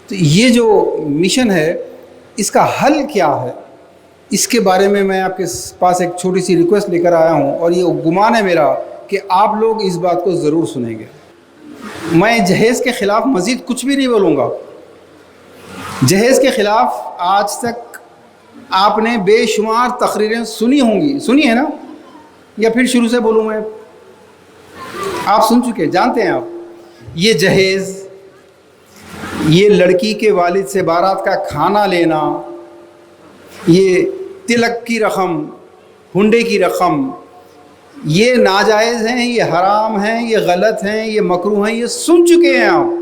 تو یہ جو مشن ہے اس کا حل کیا ہے، اس کے بارے میں آپ کے پاس ایک چھوٹی سی ریکویسٹ لے کر آیا ہوں، اور یہ گمان ہے میرا کہ آپ لوگ اس بات کو ضرور سنیں گے۔ میں جہیز کے خلاف مزید کچھ بھی نہیں بولوں گا۔ جہیز کے خلاف آج تک آپ نے بے شمار تقریریں سنی ہوں گی، سنی ہے نا، یا پھر شروع سے بولوں میں؟ آپ سن چکے، جانتے ہیں آپ یہ جہیز، یہ لڑکی کے والد سے بارات کا کھانا لینا، یہ تلک کی رقم، ہنڈے کی رقم، یہ ناجائز ہیں، یہ حرام ہیں، یہ غلط ہیں، یہ مکروہ ہیں، یہ سن چکے ہیں آپ۔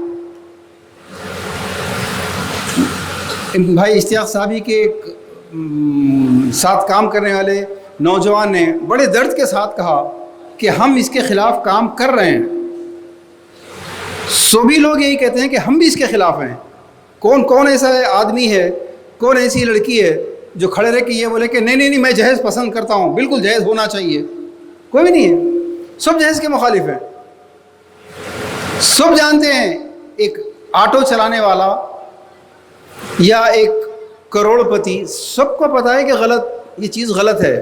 بھائی اشتیاق صاحبی کے ساتھ کام کرنے والے نوجوان نے بڑے درد کے ساتھ کہا کہ ہم اس کے خلاف کام کر رہے ہیں۔ سبھی لوگ یہی کہتے ہیں کہ ہم بھی اس کے خلاف ہیں۔ کون ایسا آدمی ہے، کون ایسی لڑکی ہے جو کھڑے رہ کے یہ بولے کہ نہیں میں جہیز پسند کرتا ہوں، بالکل جہیز ہونا چاہیے؟ کوئی بھی نہیں ہے، سب جہیز کے مخالف ہیں۔ سب جانتے ہیں ایک آٹو چلانے والا یا ایک کروڑ پتی، سب کو پتہ ہے کہ غلط، یہ چیز غلط ہے،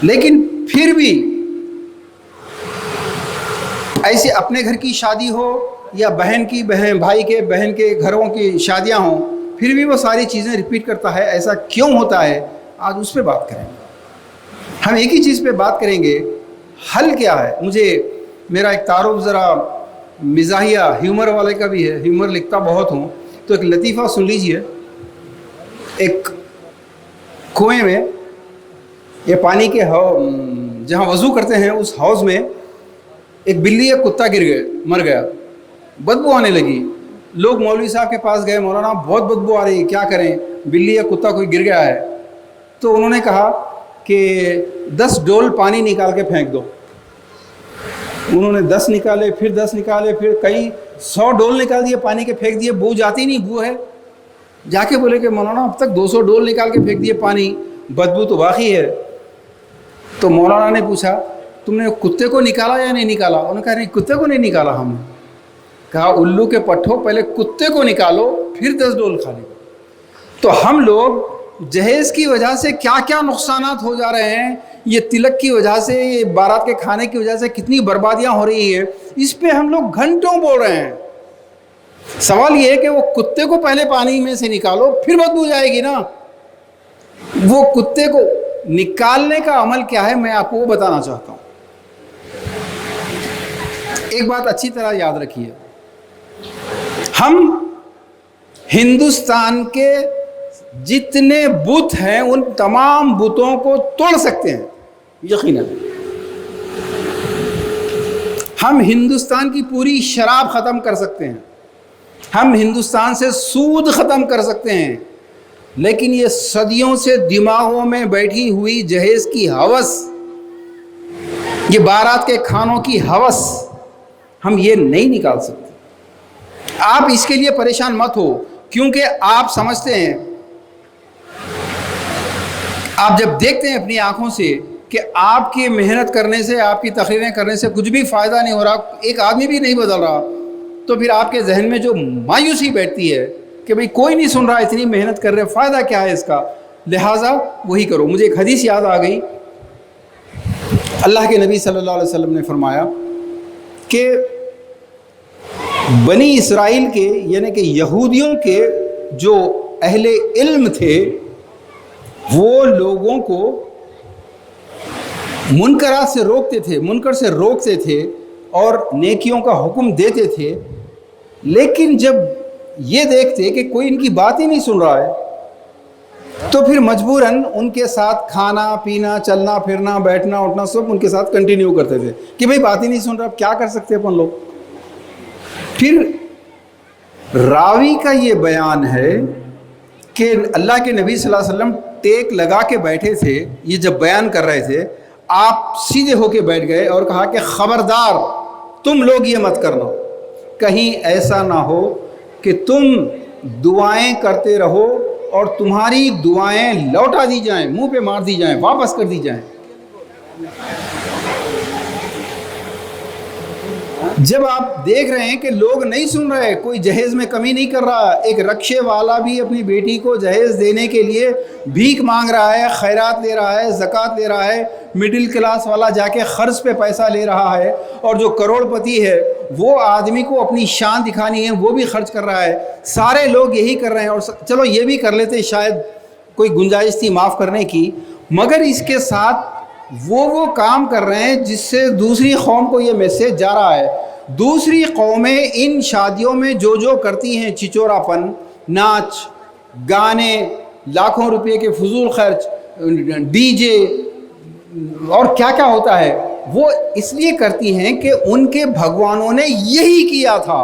لیکن پھر بھی ایسے اپنے گھر کی شادی ہو یا بھائی کے بہن کے گھروں کی شادیاں ہوں، پھر بھی وہ ساری چیزیں ریپیٹ کرتا ہے۔ ایسا کیوں ہوتا ہے؟ آج اس پہ بات کریں گے۔ ہم ایک ہی چیز پہ بات کریں گے، حل کیا ہے۔ مجھے میرا ایک تعارف ذرا مزاحیہ ہیومر والے کا بھی ہے، ہیومر لکھتا بہت ہوں، تو ایک لطیفہ سن لیجئے۔ ایک کنویں میں، یہ پانی کے جہاں وضو کرتے ہیں اس حوض میں، ایک بلی ایک کتا گر گئے، مر گیا، بدبو آنے لگی۔ لوگ مولوی صاحب کے پاس گئے، مولانا بہت بدبو آ رہی ہے، کیا کریں، بلی یا کتا کوئی گر گیا ہے۔ تو انہوں نے کہا کہ 10 ڈول پانی نکال کے پھینک دو۔ انہوں نے 10 نکالے، پھر 10 نکالے، پھر کئی 100 ڈول نکال دیے، پانی کے پھینک دیے، بو جاتی نہیں، بو ہے۔ جا کے بولے کہ مولانا اب تک 200 ڈول نکال کے پھینک دیے پانی، بدبو تو واقعی ہے۔ تو مولانا نے پوچھا تم نے کتے کو نکالا یا نہیں نکالا؟ انہوں نے کہا نہیں، کتے کو نہیں نکالا ہم نے۔ کہا الو کے پٹھوں، پہلے کتے کو نکالو پھر 10 ڈول کھا لے۔ تو ہم لوگ جہیز کی وجہ سے کیا کیا نقصانات ہو جا رہے ہیں، یہ تلک کی وجہ سے، یہ بارات کے کھانے کی وجہ سے کتنی بربادیاں ہو رہی ہیں، اس پہ ہم لوگ گھنٹوں بول رہے ہیں۔ سوال یہ ہے کہ وہ کتے کو پہلے پانی میں سے نکالو پھر بدبو جائے گی نا۔ وہ کتے کو نکالنے کا عمل کیا ہے، میں آپ کو وہ بتانا چاہتا ہوں۔ ایک بات اچھی طرح یاد رکھیے، ہم ہندوستان کے جتنے بت ہیں ان تمام بتوں کو توڑ سکتے ہیں، یقیناً۔ ہم ہندوستان کی پوری شراب ختم کر سکتے ہیں، ہم ہندوستان سے سود ختم کر سکتے ہیں، لیکن یہ صدیوں سے دماغوں میں بیٹھی ہوئی جہیز کی ہوس، یہ بارات کے کھانوں کی ہوس، ہم یہ نہیں نکال سکتے۔ آپ اس کے لیے پریشان مت ہو، کیونکہ آپ سمجھتے ہیں، آپ جب دیکھتے ہیں اپنی آنکھوں سے کہ آپ کی محنت کرنے سے، آپ کی تقریریں کرنے سے کچھ بھی فائدہ نہیں ہو رہا، ایک آدمی بھی نہیں بدل رہا، تو پھر آپ کے ذہن میں جو مایوسی بیٹھتی ہے کہ بھئی کوئی نہیں سن رہا، اتنی محنت کر رہے، فائدہ کیا ہے اس کا، لہٰذا وہی کرو۔ مجھے ایک حدیث یاد آ گئی، اللہ کے نبی صلی اللہ علیہ وسلم نے فرمایا کہ بنی اسرائیل کے، یعنی کہ یہودیوں کے جو اہل علم تھے، وہ لوگوں کو منکرات سے روکتے تھے، منکر سے روکتے تھے اور نیکیوں کا حکم دیتے تھے، لیکن جب یہ دیکھتے کہ کوئی ان کی بات ہی نہیں سن رہا ہے تو پھر مجبوراً ان کے ساتھ کھانا پینا، چلنا پھرنا، بیٹھنا اٹھنا سب ان کے ساتھ کنٹینیو کرتے تھے کہ بھئی بات ہی نہیں سن رہا، اب کیا کر سکتے اپن لوگ۔ پھر راوی کا یہ بیان ہے کہ اللہ کے نبی صلی اللہ علیہ وسلم ٹیک لگا کے بیٹھے تھے، یہ جب بیان کر رہے تھے، آپ سیدھے ہو کے بیٹھ گئے اور کہا کہ خبردار تم لوگ یہ مت کرنا، کہیں ایسا نہ ہو کہ تم دعائیں کرتے رہو اور تمہاری دعائیں لوٹا دی جائیں، منہ پہ مار دی جائیں، واپس کر دی جائیں۔ جب آپ دیکھ رہے ہیں کہ لوگ نہیں سن رہے، کوئی جہیز میں کمی نہیں کر رہا، ایک رکشے والا بھی اپنی بیٹی کو جہیز دینے کے لیے بھیک مانگ رہا ہے، خیرات لے رہا ہے، زکوٰۃ لے رہا ہے، مڈل کلاس والا جا کے قرض پہ پیسہ لے رہا ہے، اور جو کروڑ پتی ہے وہ آدمی کو اپنی شان دکھانی ہے وہ بھی خرچ کر رہا ہے، سارے لوگ یہی کر رہے ہیں، اور چلو یہ بھی کر لیتے شاید کوئی گنجائش تھی معاف کرنے کی، مگر اس کے ساتھ وہ کام کر رہے ہیں جس سے دوسری قوم کو یہ میسیج جا رہا ہے۔ دوسری قومیں ان شادیوں میں جو کرتی ہیں، چچورا پن، ناچ گانے، لاکھوں روپے کے فضول خرچ، ڈی جے اور کیا کیا ہوتا ہے، وہ اس لیے کرتی ہیں کہ ان کے بھگوانوں نے یہی کیا تھا۔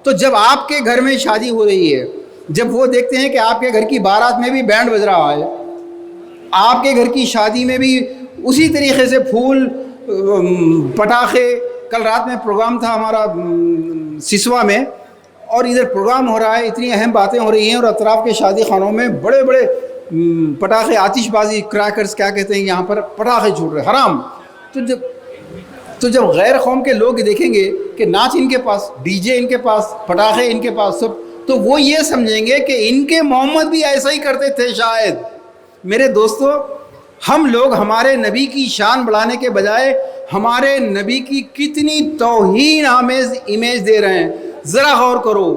تو جب آپ کے گھر میں شادی ہو رہی ہے، جب وہ دیکھتے ہیں کہ آپ کے گھر کی بارات میں بھی بینڈ بج رہا ہے، آپ کے گھر کی شادی میں بھی اسی طریقے سے پھول، پٹاخے، کل رات میں پروگرام تھا ہمارا سسوا میں، اور ادھر پروگرام ہو رہا ہے، اتنی اہم باتیں ہو رہی ہیں، اور اطراف کے شادی خانوں میں بڑے بڑے پٹاخے، آتش بازی، کریکرز کیا کہتے ہیں یہاں پر، پٹاخے چھوٹ رہے حرام۔ تو جب غیر قوم کے لوگ دیکھیں گے کہ ناچ ان کے پاس، ڈی جے ان کے پاس، پٹاخے ان کے پاس سب، تو وہ یہ سمجھیں گے کہ ان کے محمد بھی ایسا ہی کرتے تھے شاید۔ میرے دوستو، ہم لوگ ہمارے نبی کی شان بڑھانے کے بجائے ہمارے نبی کی کتنی توہین آمیز امیج دے رہے ہیں۔ ذرا غور کرو،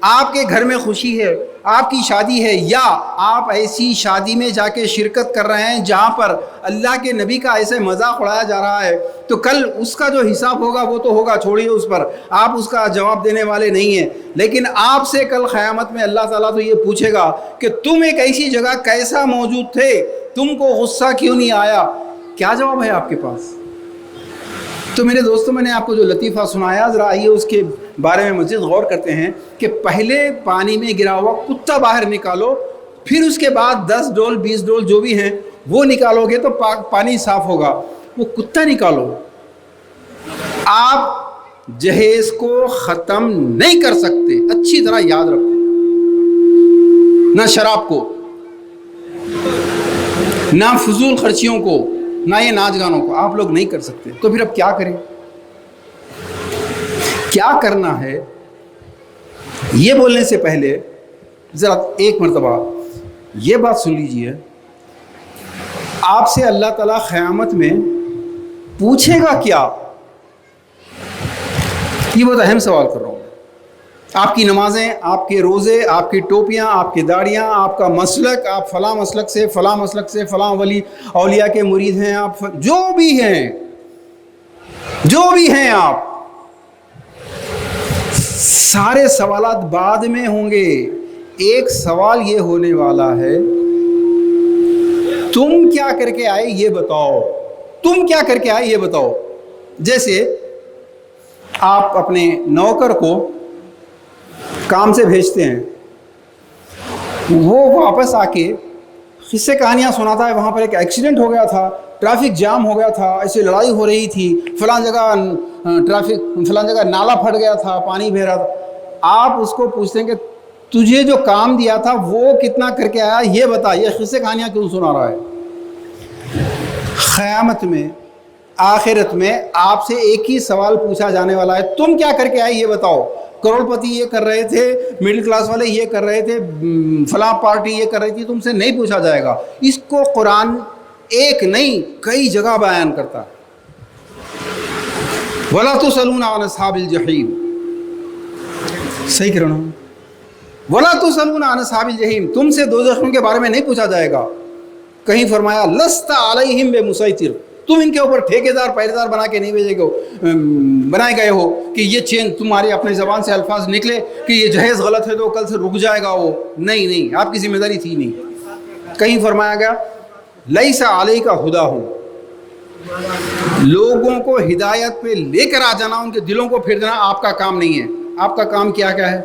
آپ کے گھر میں خوشی ہے، آپ کی شادی ہے، یا آپ ایسی شادی میں جا کے شرکت کر رہے ہیں جہاں پر اللہ کے نبی کا ایسے مذاق اڑایا جا رہا ہے، تو کل اس کا جو حساب ہوگا وہ تو ہوگا، چھوڑیے اس پر، آپ اس کا جواب دینے والے نہیں ہیں، لیکن آپ سے کل قیامت میں اللہ تعالیٰ تو یہ پوچھے گا کہ تم ایک ایسی جگہ کیسا موجود تھے، تم کو غصہ کیوں نہیں آیا؟ کیا جواب ہے آپ کے پاس؟ تو میرے دوستوں، میں نے آپ کو جو لطیفہ سنایا، ذرا آئیے اس کے بارے میں مزید غور کرتے ہیں کہ پہلے پانی میں گرا ہوا کتا باہر نکالو، پھر اس کے بعد 10 ڈول 20 ڈول جو بھی ہیں وہ نکالو گے تو پانی صاف ہوگا۔ وہ کتا نکالو، آپ جہیز کو ختم نہیں کر سکتے، اچھی طرح یاد رکھو، نہ شراب کو، نہ فضول خرچیوں کو، نہ یہ ناچ گانوں کو، آپ لوگ نہیں کر سکتے۔ تو پھر اب کیا کریں؟ کیا کرنا ہے؟ یہ بولنے سے پہلے ذرا ایک مرتبہ یہ بات سن لیجئے، آپ سے اللہ تعالیٰ قیامت میں پوچھے گا کیا؟ یہ بہت اہم سوال کر رہا ہوں۔ آپ کی نمازیں، آپ کے روزے، آپ کی ٹوپیاں، آپ کی داڑیاں، آپ کا مسلک، آپ فلاں مسلک سے فلاں مسلک سے فلاں ولی اولیاء کے مرید ہیں، آپ جو بھی ہیں آپ، سارے سوالات بعد میں ہوں گے۔ ایک سوال یہ ہونے والا ہے، تم کیا کر کے آئے یہ بتاؤ، تم کیا کر کے آئے یہ بتاؤ۔ جیسے آپ اپنے نوکر کو کام سے بھیجتے ہیں، وہ واپس آ کے قصے کہانیاں سناتا ہے، وہاں پر ایک ایکسیڈنٹ ہو گیا تھا، ٹریفک جام ہو گیا تھا، ایسے لڑائی ہو رہی تھی، فلاں جگہ نالا پھٹ گیا تھا، پانی بہہ رہا تھا۔ آپ اس کو پوچھتے ہیں کہ تجھے جو کام دیا تھا وہ کتنا کر کے آیا یہ بتا، یہ قصے کہانیاں کیوں سنا رہا ہے؟ قیامت میں، آخرت میں آپ سے ایک ہی سوال پوچھا جانے والا ہے، تم کیا کر کے آئے یہ بتاؤ۔ کروڑ پتی یہ کر رہے تھے، مڈل کلاس والے یہ کر رہے تھے، فلاں پارٹی یہ کر رہی تھی، تم سے نہیں پوچھا جائے گا۔ اس کو قرآن ایک نہیں کئی جگہ بیان کرتا ہے۔ وَلَا تُسْأَلُونَ عَنْ أَصْحَابِ الْجَحِيمِ، صحیح کر رہا ہوں، وَلَا تُسْأَلُونَ عَنْ أَصْحَابِ الْجَحِيمِ، تم سے دوزخیوں کے بارے میں نہیں پوچھا جائے گا۔ کہیں فرمایا لَسْتَ عَلَيْهِمْ بِمُسَيْطِرٍ، تم ان کے اوپر ٹھیکیدار پہریدار بنا کے نہیں بنائے گئے ہو کہ یہ چین تمہاری اپنے زبان سے الفاظ نکلے کہ یہ جہیز غلط ہے تو کل سے رک جائے گا وہ، نہیں، آپ کی ذمہ داری تھی نہیں۔ کہیں فرمایا گیا لَيْسَ عَلَيْكَ هُدَاهُمْ، لوگوں کو ہدایت پہ لے کر آ جانا، ان کے دلوں کو پھیر دینا آپ کا کام نہیں ہے۔ آپ کا کام کیا ہے؟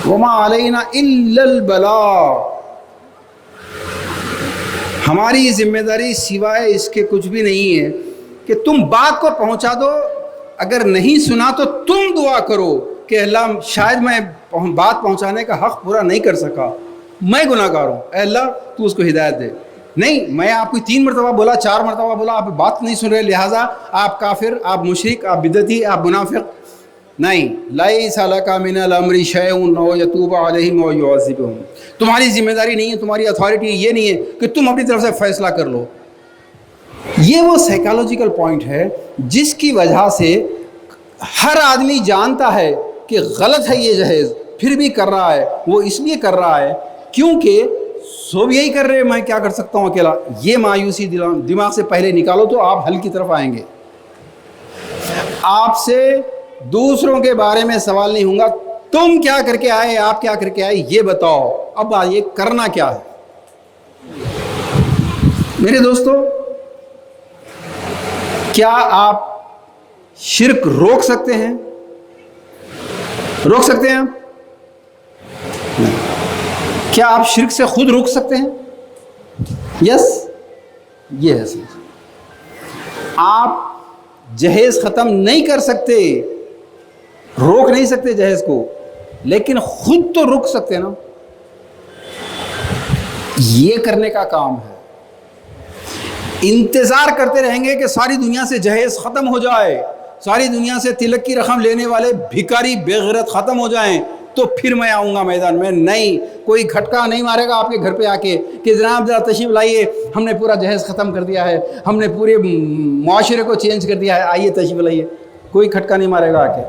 وَمَا عَلَيْنَا إِلَّا الْبَلَاغُ، ہماری ذمہ داری سوائے اس کے کچھ بھی نہیں ہے کہ تم بات کو پہنچا دو، اگر نہیں سنا تو تم دعا کرو کہ اللہ شاید میں بات پہنچانے کا حق پورا نہیں کر سکا، میں گناہ گار ہوں، اے اللہ تو اس کو ہدایت دے۔ نہیں میں آپ کو 3 مرتبہ بولا 4 مرتبہ بولا, آپ بات نہیں سن رہے, لہٰذا آپ کافر, آپ مشرک, آپ بدعتی, آپ منافق. نہیں, لیس لک من الامر شیء او یتوب علیہم او یعذبہم, تمہاری ذمہ داری نہیں ہے, تمہاری اتھارٹی یہ نہیں ہے کہ تم اپنی طرف سے فیصلہ کر لو. یہ وہ سائیکالوجیکل پوائنٹ ہے جس کی وجہ سے ہر آدمی جانتا ہے کہ غلط ہے یہ جہیز, پھر بھی کر رہا ہے. وہ اس لیے کر رہا ہے کیونکہ سب یہی کر رہے, میں کیا کر سکتا ہوں اکیلا. یہ مایوسی دماغ سے پہلے نکالو تو آپ حل کی طرف آئیں گے. آپ سے دوسروں کے بارے میں سوال نہیں ہوں گا, تم کیا کر کے آئے, آپ کیا کر کے آئے, یہ بتاؤ. اب یہ کرنا کیا ہے میرے دوستو؟ کیا آپ شرک روک سکتے ہیں؟ روک سکتے ہیں آپ؟ کیا آپ شرک سے خود روک سکتے ہیں؟ یس, یہ ہے سمجھ. آپ جہیز ختم نہیں کر سکتے, روک نہیں سکتے جہیز کو, لیکن خود تو روک سکتے نا. یہ کرنے کا کام ہے. انتظار کرتے رہیں گے کہ ساری دنیا سے جہیز ختم ہو جائے, ساری دنیا سے تلک کی رقم لینے والے بھکاری بے غیرت ختم ہو جائیں تو پھر میں آؤں گا میدان میں. نہیں, کوئی کھٹکا نہیں مارے گا آپ کے گھر پہ آ کے کہ جناب ذرا تشریف لائیے, ہم نے پورا جہیز ختم کر دیا ہے, ہم نے پورے معاشرے کو چینج کر دیا ہے, آئیے تشریف لائیے. کوئی کھٹکا نہیں مارے گا آ کے.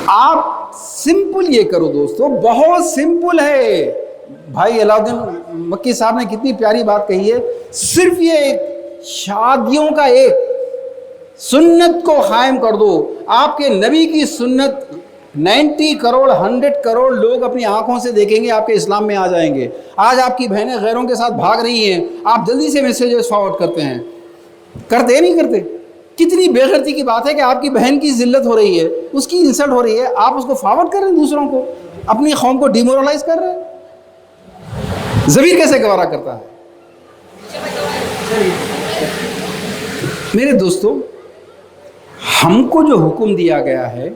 آپ سمپل یہ کرو دوستو, بہت سمپل ہے. بھائی علاؤدین مکی صاحب نے کتنی پیاری بات کہی ہے. صرف یہ شادیوں کا ایک سنت کو قائم کر دو. آپ کے نبی کی سنت 90 کروڑ 100 کروڑ لوگ اپنی آنکھوں سے دیکھیں گے, آپ کے اسلام میں آ جائیں گے. آج آپ کی بہنیں غیروں کے ساتھ بھاگ رہی ہیں, آپ جلدی سے میسیجز فارورڈ کرتے ہیں. کرتے نہیں کرتے؟ کتنی بے غیرتی کی بات ہے کہ آپ کی بہن کی ذلت ہو رہی ہے, اس کی انسلٹ ہو رہی ہے, آپ اس کو فارورڈ کر رہے ہیں دوسروں کو, اپنی قوم کو ڈیمورلائز کر رہے ہیں. ضمیر کیسے گوارا کرتا ہے؟ میرے دوستو, ہم کو جو حکم دیا گیا ہے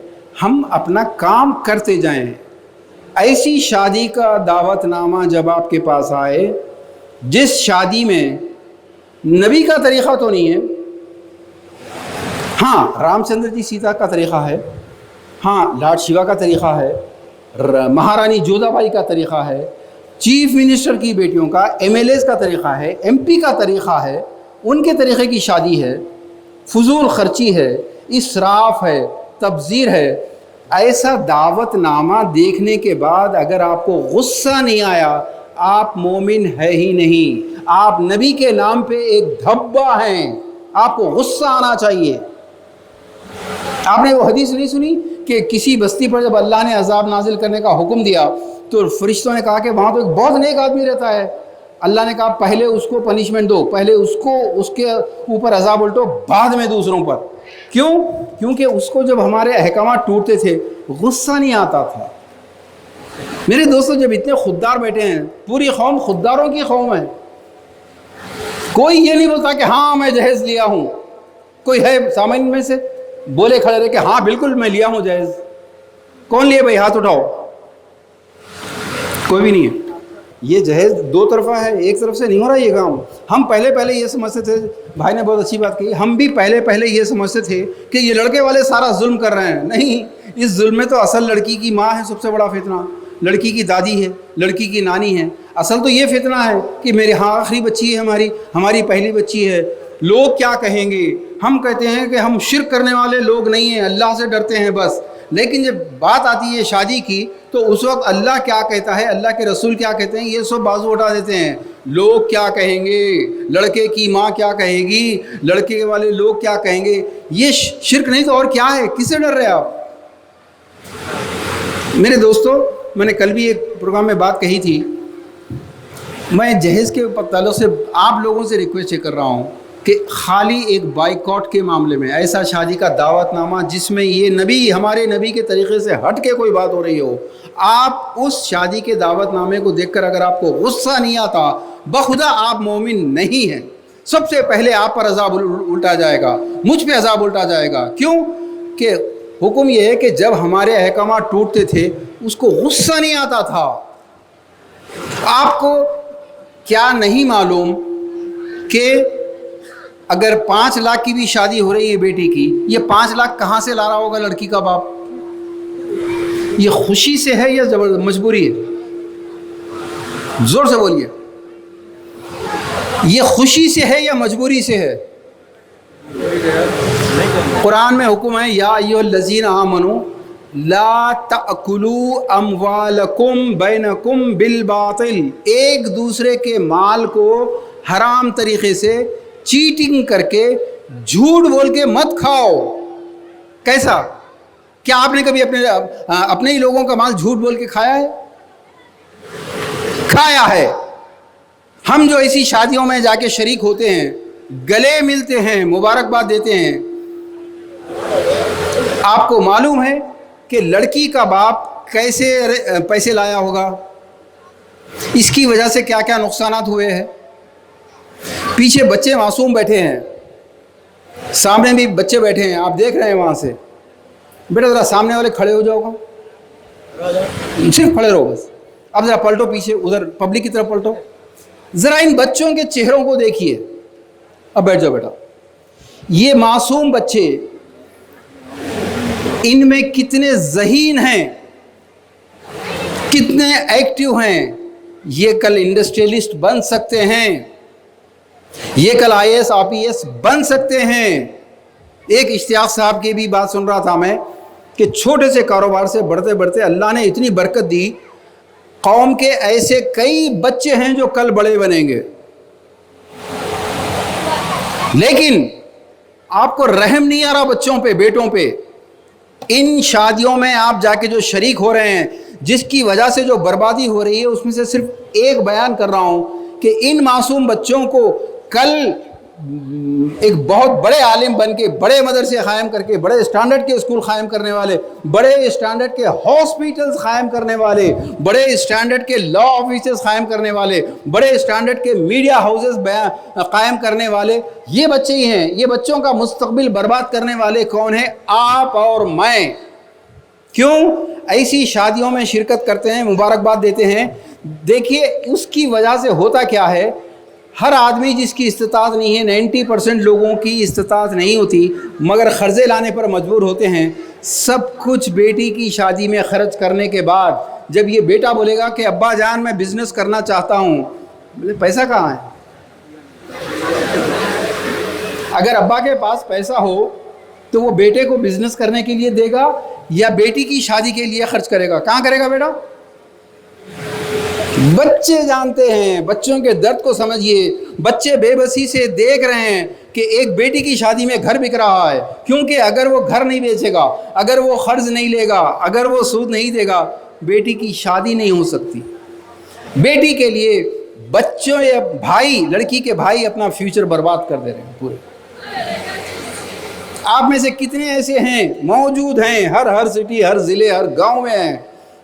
ہم اپنا کام کرتے جائیں. ایسی شادی کا دعوت نامہ جب آپ کے پاس آئے جس شادی میں نبی کا طریقہ تو نہیں ہے, ہاں رام چندر جی سیتا کا طریقہ ہے, ہاں لارڈ شیوا کا طریقہ ہے, مہارانی جودھا بائی کا طریقہ ہے, چیف منسٹر کی بیٹیوں کا, ایم ایل ایز کا طریقہ ہے, ایم پی کا طریقہ ہے, ان کے طریقے کی شادی ہے, فضول خرچی ہے, اسراف ہے, تبذیر ہے. ایسا دعوت نامہ دیکھنے کے بعد اگر آپ کو غصہ نہیں آیا, آپ مومن ہے ہی نہیں. آپ نبی کے نام پہ ایک دھبا ہیں, آپ کو غصہ آنا چاہیے. آپ نے وہ حدیث نہیں سنی کہ کسی بستی پر جب اللہ نے عذاب نازل کرنے کا حکم دیا تو فرشتوں نے کہا کہ وہاں تو ایک بہت نیک آدمی رہتا ہے. اللہ نے کہا پہلے اس کو پنشمنٹ دو, پہلے اس کے اوپر عذاب الٹو, بعد میں دوسروں پر. کیوں؟ کیونکہ اس کو جب ہمارے احکامات ٹوٹتے تھے غصہ نہیں آتا تھا. میرے دوستو, جب اتنے خوددار بیٹھے ہیں, پوری قوم خودداروں کی قوم ہے, کوئی یہ نہیں بولتا کہ ہاں میں جہیز لیا ہوں. کوئی ہے سامعین میں سے بولے کھڑے رہے کہ ہاں بالکل میں لیا ہوں جہیز؟ کون لیے بھائی, ہاتھ اٹھاؤ. کوئی بھی نہیں ہے. یہ جہیز دو طرفہ ہے, ایک طرف سے نہیں ہو رہا یہ کام. ہم پہلے یہ سمجھتے تھے, بھائی نے بہت اچھی بات کہی, ہم بھی پہلے یہ سمجھتے تھے کہ یہ لڑکے والے سارا ظلم کر رہے ہیں. نہیں, اس ظلم میں تو اصل لڑکی کی ماں ہے سب سے بڑا فتنہ, لڑکی کی دادی ہے, لڑکی کی نانی ہے. اصل تو یہ فتنہ ہے کہ میرے ہاں آخری بچی ہے, ہماری پہلی بچی ہے, لوگ کیا کہیں گے. ہم کہتے ہیں کہ ہم شرک کرنے والے لوگ نہیں ہیں, اللہ سے ڈرتے ہیں بس. لیکن جب بات آتی ہے شادی کی تو اس وقت اللہ کیا کہتا ہے, اللہ کے رسول کیا کہتے ہیں, یہ سب بازو اٹھا دیتے ہیں. لوگ کیا کہیں گے, لڑکے کی ماں کیا کہے گی, لڑکے والے لوگ کیا کہیں گے. یہ شرک نہیں تو اور کیا ہے؟ کس سے ڈر رہے آپ؟ میرے دوستو, میں نے کل بھی ایک پروگرام میں بات کہی تھی, میں جہیز کے تعلق سے آپ لوگوں سے ریکویسٹ کر رہا ہوں کہ خالی ایک بائیکاٹ کے معاملے میں ایسا شادی کا دعوت نامہ جس میں یہ ہمارے نبی کے طریقے سے ہٹ کے کوئی بات ہو رہی ہو, آپ اس شادی کے دعوت نامے کو دیکھ کر اگر آپ کو غصہ نہیں آتا, بخدا آپ مومن نہیں ہیں. سب سے پہلے آپ پر عذاب الٹا جائے گا, مجھ پہ عذاب الٹا جائے گا. کیوں کہ حکم یہ ہے کہ جب ہمارے احکامات ٹوٹتے تھے اس کو غصہ نہیں آتا تھا. آپ کو کیا نہیں معلوم کہ اگر 5 لاکھ کی بھی شادی ہو رہی ہے بیٹی کی، یہ 5 لاکھ کہاں سے لا رہا ہوگا لڑکی کا باپ؟ یہ خوشی سے ہے یا مجبوری ہے؟ زور سے بولیے، یہ خوشی سے ہے یا مجبوری سے ہے؟ قرآن میں حکم ہے یا ایھا الذین آمنوا لا تأکلوا اموالکم بینکم بالباطل، ایک دوسرے کے مال کو حرام طریقے سے چیٹنگ کر کے جھوٹ بول کے مت کھاؤ۔ کیسا؟ کیا آپ نے کبھی اپنے ہی لوگوں کا مال جھوٹ بول کے کھایا ہے؟ کھایا ہے۔ ہم جو ایسی شادیوں میں جا کے شریک ہوتے ہیں، گلے ملتے ہیں، مبارکباد دیتے ہیں، آپ کو معلوم ہے کہ لڑکی کا باپ کیسے پیسے لایا ہوگا، اس کی وجہ سے کیا کیا نقصانات ہوئے ہیں۔ پیچھے بچے معصوم بیٹھے ہیں، سامنے بھی بچے بیٹھے ہیں، آپ دیکھ رہے ہیں وہاں سے۔ بیٹا ذرا سامنے والے کھڑے ہو جاؤ گا، صرف کھڑے رہو بس۔ اب ذرا پلٹو پیچھے، ادھر پبلک کی طرف پلٹو، ذرا ان بچوں کے چہروں کو دیکھیے۔ اب بیٹھ جاؤ بیٹا۔ یہ معصوم بچے، ان میں کتنے ذہین ہیں، کتنے ایکٹیو ہیں۔ یہ کل انڈسٹریلسٹ بن سکتے ہیں، یہ کل IAS RPS بن سکتے ہیں۔ ایک اشتیاق صاحب کی بھی بات سن رہا تھا میں کہ چھوٹے سے کاروبار سے بڑھتے بڑھتے اللہ نے اتنی برکت دی، قوم کے ایسے کئی بچے ہیں جو کل بڑے بنیں گے۔ لیکن آپ کو رحم نہیں آ رہا بچوں پہ، بیٹوں پہ۔ ان شادیوں میں آپ جا کے جو شریک ہو رہے ہیں، جس کی وجہ سے جو بربادی ہو رہی ہے، اس میں سے صرف ایک بیان کر رہا ہوں کہ ان معصوم بچوں کو کل ایک بہت بڑے عالم بن کے، بڑے مدرسے قائم کر کے، بڑے اسٹینڈرڈ کے اسکول قائم کرنے والے، بڑے اسٹینڈرڈ کے ہاسپٹلز قائم کرنے والے، بڑے اسٹینڈرڈ کے لا آفیسز قائم کرنے والے، بڑے اسٹینڈرڈ کے میڈیا ہاؤسز قائم کرنے والے یہ بچے ہی ہیں۔ یہ بچوں کا مستقبل برباد کرنے والے کون ہیں؟ آپ اور میں۔ کیوں ایسی شادیوں میں شرکت کرتے ہیں، مبارکباد دیتے ہیں؟ دیکھیے اس کی وجہ سے ہوتا کیا ہے، ہر آدمی جس کی استطاعت نہیں ہے، 90% لوگوں کی استطاعت نہیں ہوتی، مگر قرضے لانے پر مجبور ہوتے ہیں۔ سب کچھ بیٹی کی شادی میں خرچ کرنے کے بعد جب یہ بیٹا بولے گا کہ ابا جان میں بزنس کرنا چاہتا ہوں، بولے پیسہ کہاں ہے؟ اگر ابا کے پاس پیسہ ہو تو وہ بیٹے کو بزنس کرنے کے لیے دے گا یا بیٹی کی شادی کے لیے خرچ کرے گا؟ کہاں کرے گا بیٹا؟ بچے جانتے ہیں، بچوں کے درد کو سمجھیے۔ بچے بے بسی سے دیکھ رہے ہیں کہ ایک بیٹی کی شادی میں گھر بک رہا ہے، کیونکہ اگر وہ گھر نہیں بیچے گا، اگر وہ قرض نہیں لے گا، اگر وہ سود نہیں دے گا، بیٹی کی شادی نہیں ہو سکتی۔ بیٹی کے لیے بچوں یا بھائی، لڑکی کے بھائی اپنا فیوچر برباد کر دے رہے ہیں پورے۔ آپ میں سے کتنے ایسے ہیں، موجود ہیں، ہر سٹی، ہر ضلع، ہر گاؤں میں ہیں،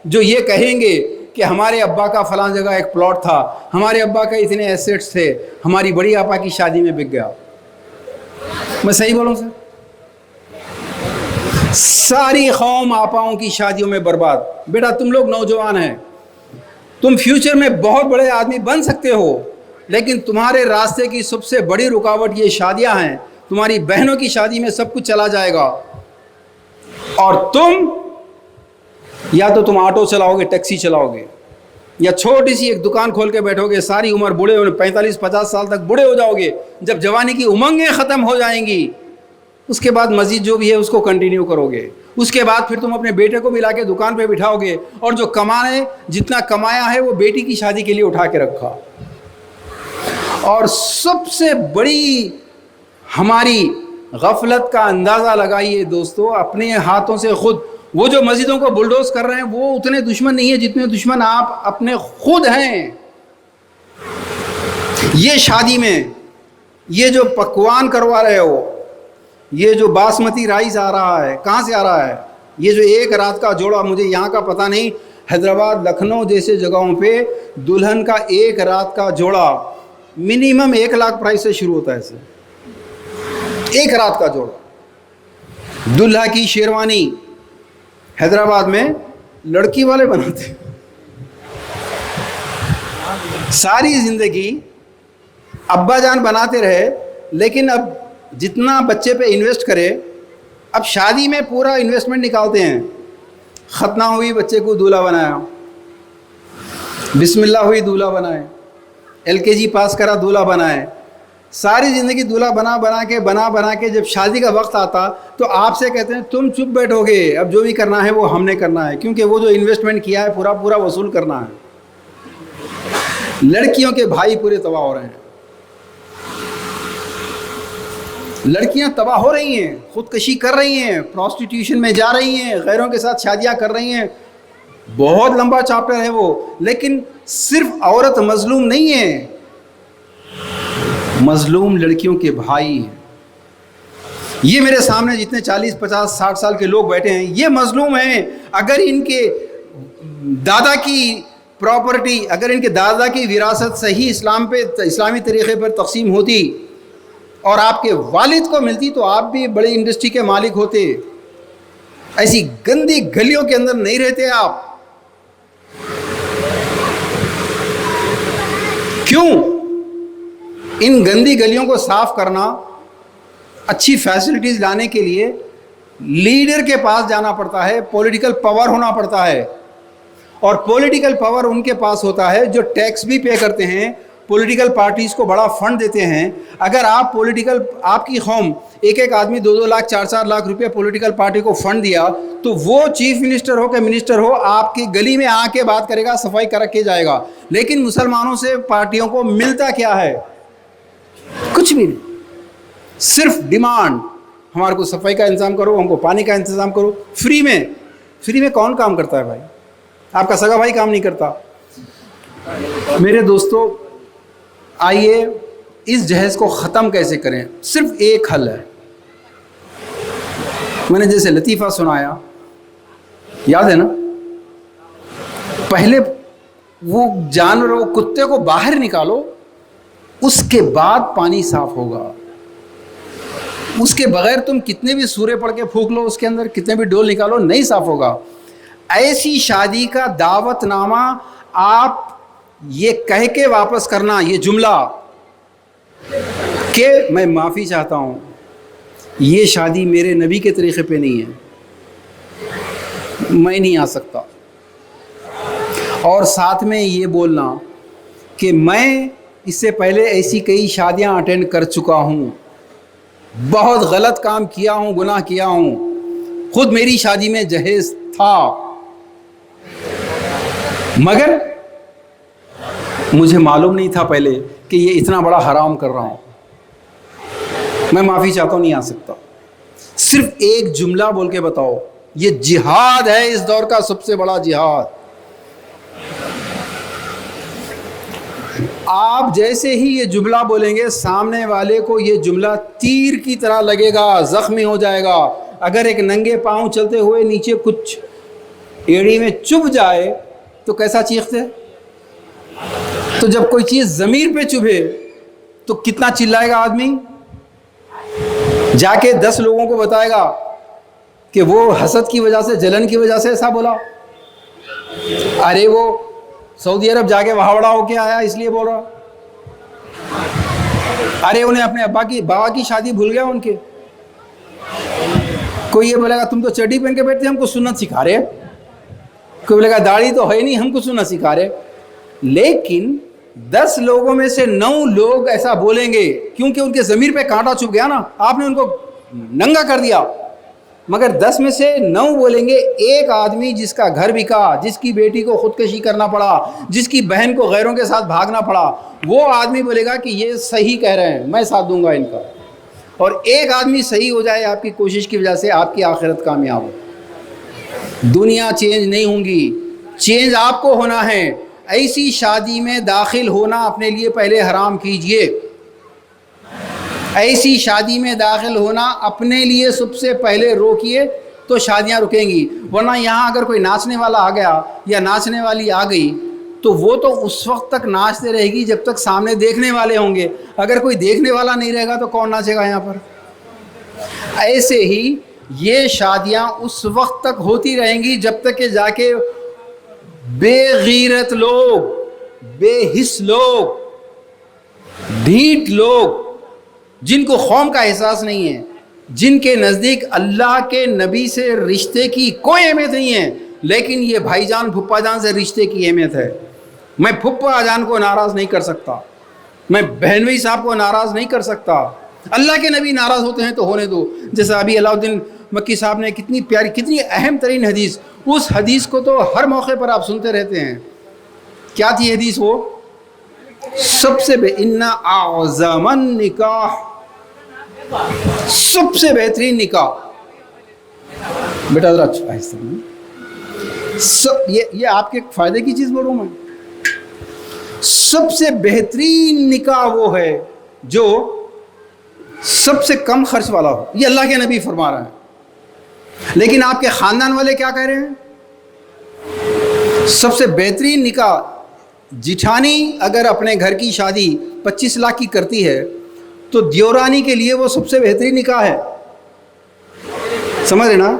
جو یہ کہیں گے کہ ہمارے ابا کا فلاں جگہ ایک پلاٹ تھا، ہمارے ابا کا اتنے ایسیٹس تھے، ہماری بڑی آپا کی شادی میں بک گیا۔ میں صحیح بولوں سر؟ ساری قوم آپاؤں کی شادیوں میں برباد۔ بیٹا تم لوگ نوجوان ہیں، تم فیوچر میں بہت بڑے آدمی بن سکتے ہو، لیکن تمہارے راستے کی سب سے بڑی رکاوٹ یہ شادیاں ہیں۔ تمہاری بہنوں کی شادی میں سب کچھ چلا جائے گا، اور یا تو تم آٹو چلاؤ گے، ٹیکسی چلاؤ گے، یا چھوٹی سی ایک دکان کھول کے بیٹھو گے، ساری عمر بوڑھے ہونے 45-50 سال تک بوڑھے ہو جاؤ گے۔ جب جوانی کی امنگیں ختم ہو جائیں گی، اس کے بعد مزید جو بھی ہے اس کو کنٹینیو کرو گے۔ اس کے بعد پھر تم اپنے بیٹے کو بھی لا کے دکان پہ بٹھاؤ گے، اور جو جتنا کمایا ہے وہ بیٹی کی شادی کے لیے اٹھا کے رکھا۔ اور سب سے بڑی ہماری غفلت کا اندازہ لگائیے دوستو، اپنے ہاتھوں سے خود وہ جو مسجدوں کو بلڈوز کر رہے ہیں، وہ اتنے دشمن نہیں ہیں جتنے دشمن آپ اپنے خود ہیں۔ یہ شادی میں یہ جو پکوان کروا رہے ہو، یہ جو باسمتی رائس آ رہا ہے، کہاں سے آ رہا ہے؟ یہ جو ایک رات کا جوڑا، مجھے یہاں کا پتہ نہیں، حیدرآباد، لکھنؤ جیسے جگہوں پہ دلہن کا ایک رات کا جوڑا منیمم 1 لاکھ پرائس سے شروع ہوتا ہے سر۔ ایک رات کا جوڑا، دلہا کی شیروانی حیدرآباد میں لڑکی والے بناتے ہیں۔ ساری زندگی ابا جان بناتے رہے، لیکن اب جتنا بچے پہ انویسٹ کرے، اب شادی میں پورا انویسٹمنٹ نکالتے ہیں. ختنہ ہوئی بچے کو دولہا بنایا، بسم اللہ ہوئی دولہا بنائے، LKG پاس کرا دولہا بنائے، ساری زندگی دولہا بنا کے جب شادی کا وقت آتا تو آپ سے کہتے ہیں تم چپ بیٹھو گے، اب جو بھی کرنا ہے وہ ہم نے کرنا ہے، کیونکہ وہ جو انویسٹمنٹ کیا ہے پورا وصول کرنا ہے. لڑکیوں کے بھائی پورے تباہ ہو رہے ہیں، لڑکیاں تباہ ہو رہی ہیں، خودکشی کر رہی ہیں، پروسٹیٹیوشن میں جا رہی ہیں، غیروں کے ساتھ شادیاں کر رہی ہیں. بہت لمبا چاپٹر ہے وہ، لیکن صرف عورت مظلوم نہیں ہے، مظلوم لڑکیوں کے بھائی ہیں. یہ میرے سامنے جتنے 40 50 60 سال کے لوگ بیٹھے ہیں یہ مظلوم ہیں. اگر ان کے دادا کی پراپرٹی، اگر ان کے دادا کی وراثت صحیح اسلامی طریقے پر تقسیم ہوتی اور آپ کے والد کو ملتی تو آپ بھی بڑی انڈسٹری کے مالک ہوتے. ایسی گندی گلیوں کے اندر نہیں رہتے آپ. کیوں؟ ان گندی گلیوں کو صاف کرنا، اچھی فیسلٹیز لانے کے لیے لیڈر کے پاس جانا پڑتا ہے، پولیٹیکل پاور ہونا پڑتا ہے. اور پولیٹیکل پاور ان کے پاس ہوتا ہے جو ٹیکس بھی پے کرتے ہیں، پولیٹیکل پارٹیز کو بڑا فنڈ دیتے ہیں. اگر آپ کی قوم ایک آدمی 2 لاکھ 4 لاکھ روپے پولیٹیکل پارٹی کو فنڈ دیا تو وہ چیف منسٹر ہو کہ منسٹر ہو آپ کی گلی میں آ کے بات کرے گا، صفائی کر کے جائے گا. لیکن مسلمانوں سے پارٹیوں کو ملتا کیا ہے؟ کچھ بھی نہیں، صرف ڈیمانڈ، ہمارے کو صفائی کا انتظام کرو، ہم کو پانی کا انتظام کرو. فری میں کون کام کرتا ہے بھائی؟ آپ کا سگا بھائی کام نہیں کرتا. میرے دوستو، آئیے اس جہیز کو ختم کیسے کریں؟ صرف ایک حل ہے. میں نے جیسے لطیفہ سنایا، یاد ہے نا؟ پہلے وہ جانور، وہ کتے کو باہر نکالو، اس کے بعد پانی صاف ہوگا. اس کے بغیر تم کتنے بھی سورے پڑھ کے پھونک لو اس کے اندر، کتنے بھی ڈول نکالو، نہیں صاف ہوگا. ایسی شادی کا دعوت نامہ آپ یہ کہہ کے واپس کرنا، یہ جملہ کہ میں معافی چاہتا ہوں، یہ شادی میرے نبی کے طریقے پہ نہیں ہے، میں نہیں آ سکتا. اور ساتھ میں یہ بولنا کہ میں اس سے پہلے ایسی کئی شادیاں اٹینڈ کر چکا ہوں، بہت غلط کام کیا ہوں، گناہ کیا ہوں. خود میری شادی میں جہیز تھا، مگر مجھے معلوم نہیں تھا پہلے کہ یہ اتنا بڑا حرام کر رہا ہوں. میں معافی چاہتا ہوں، نہیں آ سکتا. صرف ایک جملہ بول کے بتاؤ. یہ جہاد ہے، اس دور کا سب سے بڑا جہاد. آپ جیسے ہی یہ جملہ بولیں گے، سامنے والے کو یہ جملہ تیر کی طرح لگے گا، زخمی ہو جائے گا. اگر ایک ننگے پاؤں چلتے ہوئے نیچے کچھ ایڑی میں چبھ جائے تو کیسا چیختے؟ تو جب کوئی چیز ضمیر پہ چبھے تو کتنا چلائے گا آدمی؟ جا کے 10 لوگوں کو بتائے گا کہ وہ حسد کی وجہ سے، جلن کی وجہ سے ایسا بولا. ارے وہ سعودی عرب جا کے وہاوڑا ہو کے آیا اس لیے بول رہا. ارے انہیں اپنے بابا کی شادی بھول گیا ان کے. کوئی یہ بولے گا تم تو چڈی پہن کے بیٹھتے، ہم کو سنت سکھا رہے. کوئی بولے گا داڑھی تو ہے نہیں، ہم کو سنت سکھا رہے. لیکن 10 لوگوں میں سے 9 لوگ ایسا بولیں گے کیونکہ ان کے ضمیر پہ کانٹا چبھ گیا نا، آپ نے ان کو ننگا کر دیا. مگر 10 میں سے 9 بولیں گے. ایک آدمی جس کا گھر بکا، جس کی بیٹی کو خودکشی کرنا پڑا، جس کی بہن کو غیروں کے ساتھ بھاگنا پڑا، وہ آدمی بولے گا کہ یہ صحیح کہہ رہے ہیں، میں ساتھ دوں گا ان کا. اور ایک آدمی صحیح ہو جائے آپ کی کوشش کی وجہ سے، آپ کی آخرت کامیاب ہو. دنیا چینج نہیں ہوں گی، چینج آپ کو ہونا ہے. ایسی شادی میں داخل ہونا اپنے لیے پہلے حرام کیجئے. ایسی شادی میں داخل ہونا اپنے لیے سب سے پہلے روکیے تو شادیاں رکیں گی. ورنہ یہاں اگر کوئی ناچنے والا آ گیا یا ناچنے والی آ گئی تو وہ تو اس وقت تک ناچتے رہے گی جب تک سامنے دیکھنے والے ہوں گے. اگر کوئی دیکھنے والا نہیں رہے گا تو کون ناچے گا یہاں پر؟ ایسے ہی یہ شادیاں اس وقت تک ہوتی رہیں گی جب تک کہ جا کے بے غیرت لوگ بے حس لوگ، ڈھیٹ لوگ، جن کو قوم کا احساس نہیں ہے، جن کے نزدیک اللہ کے نبی سے رشتے کی کوئی اہمیت نہیں ہے، لیکن یہ بھائی جان پھپھا جان سے رشتے کی اہمیت ہے۔ میں پھپھا جان کو ناراض نہیں کر سکتا، میں بہنوئی صاحب کو ناراض نہیں کر سکتا، اللہ کے نبی ناراض ہوتے ہیں تو ہونے دو۔ جیسا ابھی علاؤ الدین مکی صاحب نے کتنی پیاری، کتنی اہم ترین حدیث، اس حدیث کو تو ہر موقع پر آپ سنتے رہتے ہیں۔ کیا تھی حدیث وہ؟ سب سے ان اعظم النکاح، سب سے بہترین نکاح، بیٹا ذرا آہستہ، یہ آپ کے فائدے کی چیز بولوں میں، سب سے بہترین نکاح وہ ہے جو سب سے کم خرچ والا ہو، یہ اللہ کے نبی فرما رہا ہے۔ لیکن آپ کے خاندان والے کیا کہہ رہے ہیں؟ سب سے بہترین نکاح، جٹھانی اگر اپنے گھر کی شادی 25 لاکھ کی کرتی ہے تو دیورانی کے لیے وہ سب سے بہترین نکاح ہے۔ سمجھ رہے نا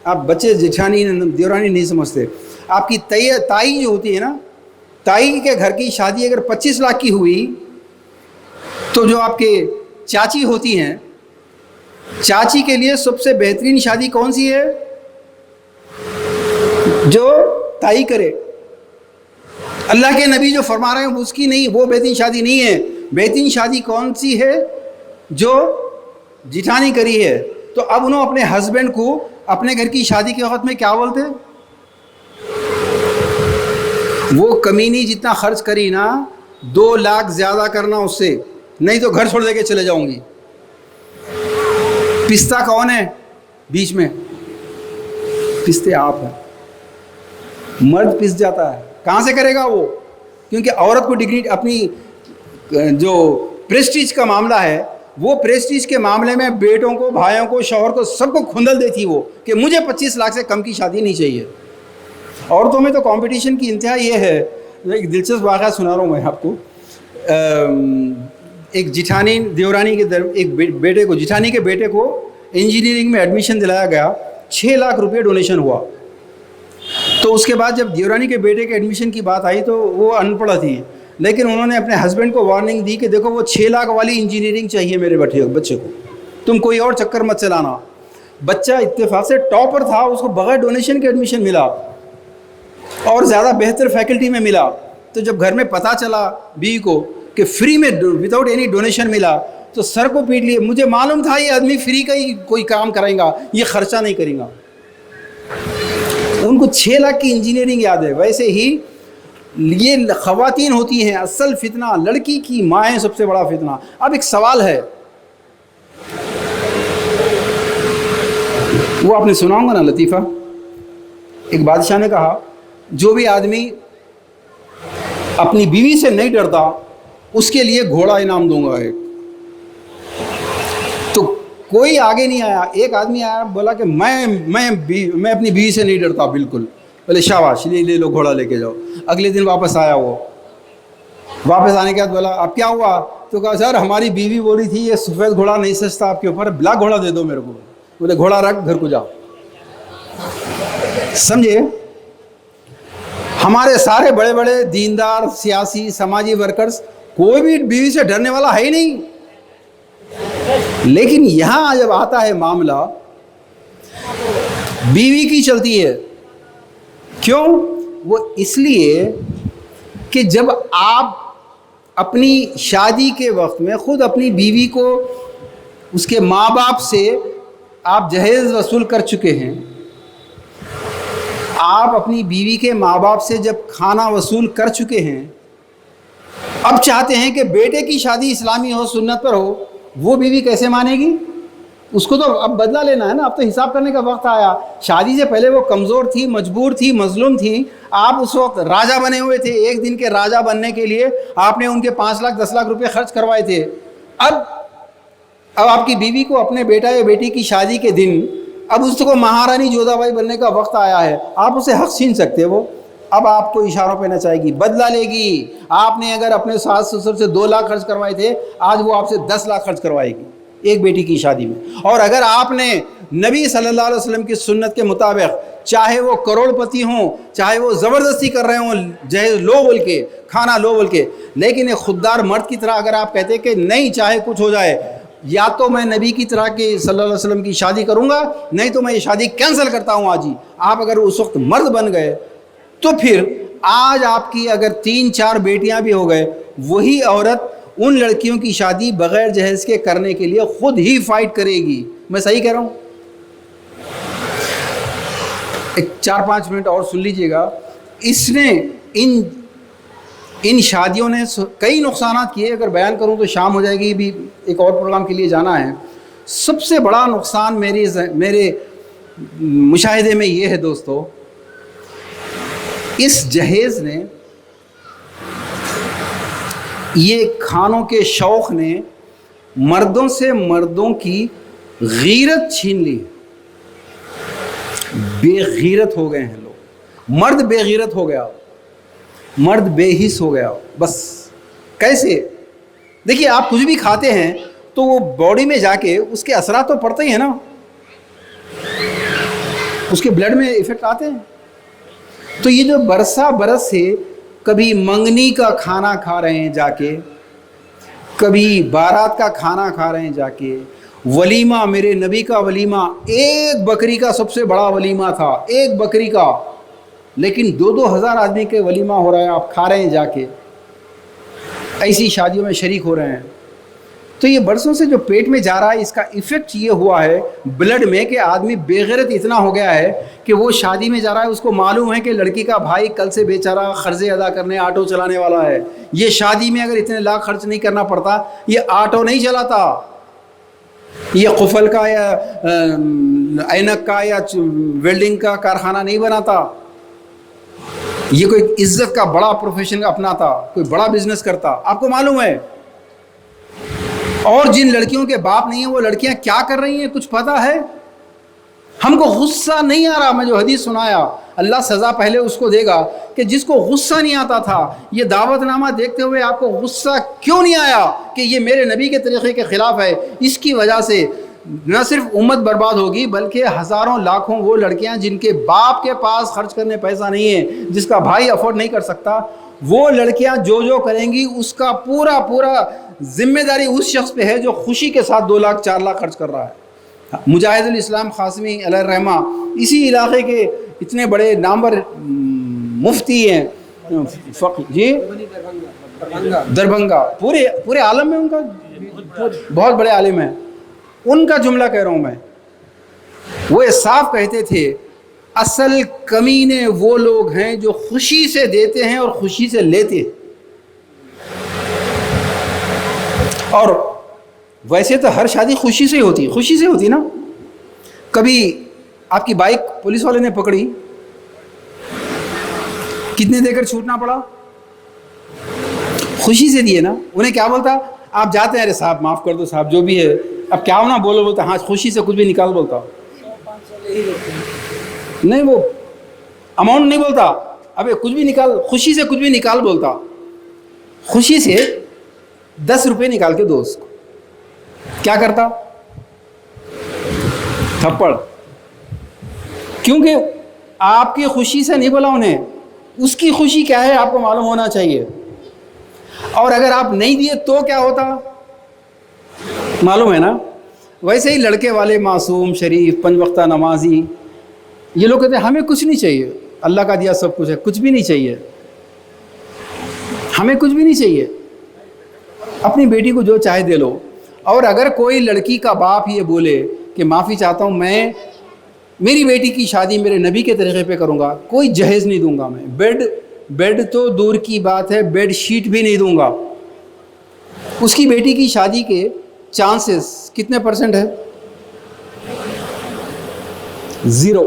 آپ؟ بچے جٹھانی دیورانی نہیں سمجھتے۔ آپ کی تائی جو ہوتی ہے نا، تائی کے گھر کی شادی اگر 25 لاکھ کی ہوئی تو جو آپ کے چاچی ہوتی ہیں، چاچی کے لیے سب سے بہترین شادی کون سی ہے؟ جو تائی کرے۔ اللہ کے نبی جو فرما رہے ہیں اس کی نہیں، وہ بہترین شادی نہیں ہے۔ بہترین شادی کون سی ہے؟ جو جٹھانی کری ہے۔ تو اب انہوں اپنے ہسبینڈ کو اپنے گھر کی شادی کے وقت میں کیا بولتے؟ وہ کمینی جتنا خرچ کری نا، 2 لاکھ زیادہ کرنا اس سے، نہیں تو گھر چھوڑ دے کے چلے جاؤں گی۔ پستہ کون ہے بیچ میں؟ پستے آپ ہیں۔ مرد پس جاتا ہے، کہاں سے کرے گا وہ؟ کیونکہ عورت کو ڈگری، اپنی جو پریسٹیج کا معاملہ ہے، وہ پریسٹیج کے معاملے میں بیٹوں کو، بھائیوں کو، شوہر کو، سب کو کھندل دیتی وہ کہ مجھے 25 لاکھ سے کم کی شادی نہیں چاہیے۔ عورتوں میں تو کمپٹیشن کی انتہا یہ ہے۔ ایک دلچسپ واقعہ سنا رہا ہوں میں آپ کو۔ ایک جٹھانی دیورانی کے ایک بیٹے کو، جٹھانی کے بیٹے کو انجینئرنگ میں ایڈمیشن دلایا گیا، 6 لاکھ روپے ڈونیشن ہوا۔ تو اس کے بعد جب دیورانی کے بیٹے کے ایڈمیشن کی بات آئی تو وہ ان پڑھ تھی، لیکن انہوں نے اپنے ہسبینڈ کو وارننگ دی کہ دیکھو وہ 6 لاکھ والی انجینئرنگ چاہیے میرے بچے کو، تم کوئی اور چکر مت چلانا۔ بچہ اتفاق سے ٹاپر تھا، اس کو بغیر ڈونیشن کے ایڈمیشن ملا اور زیادہ بہتر فیکلٹی میں ملا۔ تو جب گھر میں پتہ چلا بیوی کو کہ فری میں وداؤٹ اینی ڈونیشن ملا تو سر کو پیٹ لیے، مجھے معلوم تھا یہ آدمی فری کا ہی کوئی کام کرے گا، یہ خرچہ نہیں کرے گا۔ ان کو 6 لاکھ کی انجینئرنگ یاد ہے۔ ویسے ہی یہ خواتین ہوتی ہیں اصل فتنہ، لڑکی کی مائیں سب سے بڑا فتنہ۔ اب ایک سوال ہے، وہ آپ نے سنا ہوگا نا لطیفہ، ایک بادشاہ نے کہا جو بھی آدمی اپنی بیوی سے نہیں ڈرتا اس کے لیے گھوڑا انعام دوں گا ایک۔ تو کوئی آگے نہیں آیا، ایک آدمی آیا بولا کہ میں اپنی بیوی سے نہیں ڈرتا بالکل۔ بولے شاباش، لے لو گھوڑا لے کے جاؤ۔ اگلے دن واپس آیا، وہ واپس آنے کے بعد بولا اب کیا ہوا؟ تو کہا سر ہماری بیوی بولی تھی یہ سفید گھوڑا نہیں سجتا آپ کے اوپر، بلیک گھوڑا دے دو میرے کو۔ بولے گھوڑا رکھ، گھر کو جاؤ۔ سمجھے؟ ہمارے سارے بڑے بڑے دیندار، سیاسی، سماجی ورکرز، کوئی بھی بیوی سے ڈرنے والا ہے ہی نہیں۔ لیکن یہاں جب آتا ہے معاملہ، بیوی کی چلتی ہے۔ کیوں؟ وہ اس لیے کہ جب آپ اپنی شادی کے وقت میں خود اپنی بیوی کو اس کے ماں باپ سے آپ جہیز وصول کر چکے ہیں، آپ اپنی بیوی کے ماں باپ سے جب کھانا وصول کر چکے ہیں، اب چاہتے ہیں کہ بیٹے کی شادی اسلامی ہو، سنت پر ہو، وہ بیوی کیسے مانے گی؟ اس کو تو اب بدلہ لینا ہے نا، اب تو حساب کرنے کا وقت آیا۔ شادی سے پہلے وہ کمزور تھی، مجبور تھی، مظلوم تھی، آپ اس وقت راجہ بنے ہوئے تھے۔ ایک دن کے راجہ بننے کے لیے آپ نے ان کے 5 لاکھ 10 لاکھ روپے خرچ کروائے تھے۔ اب آپ کی بیوی کو اپنے بیٹا یا بیٹی کی شادی کے دن اب اس کو مہارانی جودا بائی بننے کا وقت آیا ہے، آپ اسے حق چھین سکتے وہ؟ اب آپ کو اشاروں پہ نچائے گی، بدلہ لے گی۔ آپ نے اگر اپنے ساس سسر سے 2 لاکھ خرچ کروائے تھے، آج وہ آپ سے 10 لاکھ خرچ کروائے گی۔ ایک بیٹی کی شادی میں. اور اگر آپ نے نبی صلی اللہ علیہ وسلم کی سنت کے مطابق, چاہے وہ کروڑ پتی ہوں, چاہے وہ زبردستی کر رہے ہوں جہیز لو بول کے, کھانا لو بول کے, لیکن ایک خوددار مرد کی طرح اگر آپ کہتے کہ نہیں چاہے کچھ ہو جائے, یا تو میں نبی کی طرح کی صلی اللہ علیہ وسلم کی شادی کروں گا, نہیں تو میں یہ شادی کینسل کرتا ہوں آج ہی. آپ اگر اس وقت مرد بن گئے تو پھر آج آپ کی اگر 3-4 بیٹیاں بھی ہو گئے, وہی عورت ان لڑکیوں کی شادی بغیر جہیز کے کرنے کے لیے خود ہی فائٹ کرے گی. میں صحیح کہہ رہا ہوں؟ 4-5 منٹ اور سن لیجئے گا. اس نے ان شادیوں نے کئی نقصانات کیے. اگر بیان کروں تو شام ہو جائے گی, بھی ایک اور پروگرام کے لیے جانا ہے. سب سے بڑا نقصان میرے مشاہدے میں یہ ہے دوستو, اس جہیز نے, یہ کھانوں کے شوق نے مردوں سے مردوں کی غیرت چھین لی. بے غیرت ہو گئے ہیں لوگ. مرد بے غیرت ہو گیا, مرد بے حس ہو گیا. بس کیسے؟ دیکھیے, آپ کچھ بھی کھاتے ہیں تو وہ باڈی میں جا کے اس کے اثرات تو پڑتے ہی ہیں نا, اس کے بلڈ میں ایفیکٹ آتے ہیں. تو یہ جو برس سے کبھی منگنی کا کھانا کھا رہے ہیں جا کے, کبھی بارات کا کھانا کھا رہے ہیں جا کے, ولیمہ, میرے نبی کا ولیمہ 1 بکری کا سب سے بڑا ولیمہ تھا, 1 بکری کا, لیکن 2-2 ہزار آدمی کے ولیمہ ہو رہا ہے, آپ کھا رہے ہیں جا کے, ایسی شادیوں میں شریک ہو رہے ہیں. تو یہ برسوں سے جو پیٹ میں جا رہا ہے, اس کا ایفیکٹ یہ ہوا ہے بلڈ میں کہ آدمی بے غیرت اتنا ہو گیا ہے کہ وہ شادی میں جا رہا ہے, اس کو معلوم ہے کہ لڑکی کا بھائی کل سے بیچارہ قرضے ادا کرنے آٹو چلانے والا ہے. یہ شادی میں اگر اتنے لاکھ خرچ نہیں کرنا پڑتا, یہ آٹو نہیں چلاتا, یہ قفل کا یا اینک کا یا ویلڈنگ کا کارخانہ نہیں بناتا, یہ کوئی عزت کا بڑا پروفیشن اپناتا, کوئی بڑا بزنس کرتا. آپ کو معلوم ہے. اور جن لڑکیوں کے باپ نہیں ہیں وہ لڑکیاں کیا کر رہی ہیں کچھ پتہ ہے؟ ہم کو غصہ نہیں آ رہا. میں جو حدیث سنایا, اللہ سزا پہلے اس کو دے گا کہ جس کو غصہ نہیں آتا تھا. یہ دعوت نامہ دیکھتے ہوئے آپ کو غصہ کیوں نہیں آیا کہ یہ میرے نبی کے طریقے کے خلاف ہے؟ اس کی وجہ سے نہ صرف امت برباد ہوگی بلکہ ہزاروں لاکھوں وہ لڑکیاں جن کے باپ کے پاس خرچ کرنے پیسہ نہیں ہے, جس کا بھائی افورڈ نہیں کر سکتا, وہ لڑکیاں جو کریں گی اس کا پورا ذمہ داری اس شخص پہ ہے جو خوشی کے ساتھ 2 لاکھ 4 لاکھ خرچ کر رہا ہے. مجاہد الاسلام قاسمی علیہ الرحمہ اسی علاقے کے اتنے بڑے نامور مفتی ہیں, جی دربھنگا, پورے عالم میں ان کا بہت بڑے عالم ہیں. ان کا جملہ کہہ رہا ہوں میں. وہ صاف کہتے تھے اصل کمینے وہ لوگ ہیں جو خوشی سے دیتے ہیں اور خوشی سے لیتے ہیں. اور ویسے تو ہر شادی خوشی سے ہوتی نا. کبھی آپ کی بائک پولیس والے نے پکڑی, کتنے دے کر چھوٹنا پڑا؟ خوشی سے دیے نا. انہیں کیا بولتا؟ آپ جاتے ہیں, ارے صاحب معاف کر دو صاحب, جو بھی ہے اب کیا ہونا بولو, بولتا ہاں خوشی سے کچھ بھی نکال, بولتا نہیں, وہ اماؤنٹ نہیں بولتا, ابے کچھ بھی نکال, خوشی سے کچھ بھی نکال بولتا. خوشی سے 10 روپے نکال کے دو اس کو. کیا کرتا؟ تھپڑ. کیونکہ آپ کی خوشی سے نہیں بولا انہیں, اس کی خوشی کیا ہے آپ کو معلوم ہونا چاہیے. اور اگر آپ نہیں دیے تو کیا ہوتا معلوم ہے نا. ویسے ہی لڑکے والے معصوم شریف 5 وقتہ نمازی, یہ لوگ کہتے ہیں ہمیں کچھ نہیں چاہیے, اللہ کا دیا سب کچھ ہے, کچھ بھی نہیں چاہیے, ہمیں کچھ بھی نہیں چاہیے, اپنی بیٹی کو جو چاہے دے لو. اور اگر کوئی لڑکی کا باپ یہ بولے کہ معافی چاہتا ہوں, میں میری بیٹی کی شادی میرے نبی کے طریقے پہ کروں گا, کوئی جہیز نہیں دوں گا, میں بیڈ تو دور کی بات ہے, بیڈ شیٹ بھی نہیں دوں گا. اس کی بیٹی کی شادی کے چانسز کتنے % ہے؟ 0.